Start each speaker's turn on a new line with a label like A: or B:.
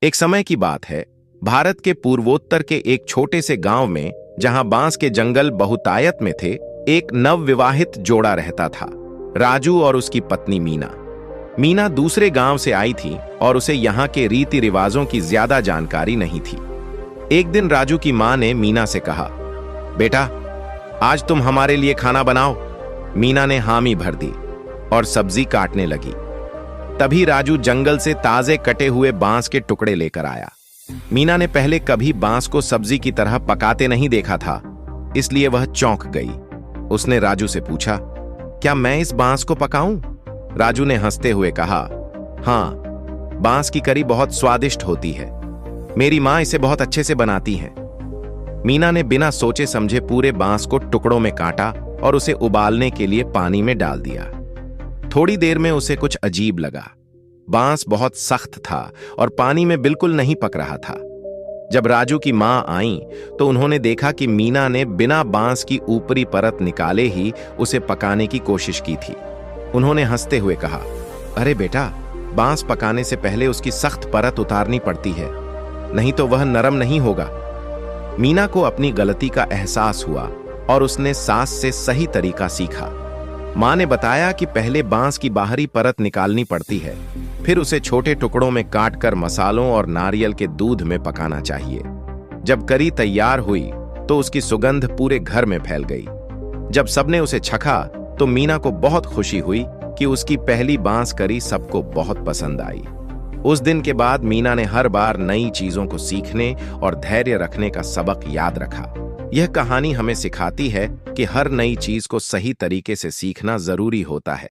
A: एक समय की बात है, भारत के पूर्वोत्तर के एक छोटे से गांव में, जहां बांस के जंगल बहुतायत में थे, एक नवविवाहित जोड़ा रहता था, राजू और उसकी पत्नी मीना। मीना दूसरे गांव से आई थी और उसे यहाँ के रीति रिवाजों की ज्यादा जानकारी नहीं थी। एक दिन राजू की मां ने मीना से कहा, बेटा, आज तुम हमारे लिए खाना बनाओ। मीना ने हामी भर दी और सब्जी काटने लगी। तभी राजू जंगल से ताजे कटे हुए बांस के टुकड़े लेकर आया। मीना ने पहले कभी बांस को सब्जी की तरह पकाते नहीं देखा था, इसलिए वह चौंक गई। उसने राजू से पूछा, क्या मैं इस बांस को पकाऊं? राजू ने हंसते हुए कहा, हाँ, बांस की करी बहुत स्वादिष्ट होती है। मेरी मां इसे बहुत अच्छे से बनाती है। मीना ने बिना सोचे समझे पूरे बांस को टुकड़ों में काटा और उसे उबालने के लिए पानी में डाल दिया। थोड़ी देर में उसे कुछ अजीब लगा। बांस बहुत सख्त था और पानी में बिल्कुल नहीं पक रहा था। जब राजू की मां आईं, तो उन्होंने देखा कि मीना ने बिना बांस की ऊपरी परत निकाले ही उसे पकाने की कोशिश की थी। उन्होंने हंसते हुए कहा, अरे बेटा, बांस पकाने से पहले उसकी सख्त परत उतारनी पड़ती है, नहीं तो वह नरम नहीं होगा। मीना को अपनी गलती का एहसास हुआ और उसने सास से सही तरीका सीखा। मां ने बताया कि पहले बांस की बाहरी परत निकालनी पड़ती है, फिर उसे छोटे टुकड़ों में काटकर मसालों और नारियल के दूध में पकाना चाहिए। जब करी तैयार हुई तो उसकी सुगंध पूरे घर में फैल गई। जब सबने उसे चखा तो मीना को बहुत खुशी हुई कि उसकी पहली बांस करी सबको बहुत पसंद आई। उस दिन के बाद मीना ने हर बार नई चीजों को सीखने और धैर्य रखने का सबक याद रखा। यह कहानी हमें सिखाती है कि हर नई चीज को सही तरीके से सीखना जरूरी होता है।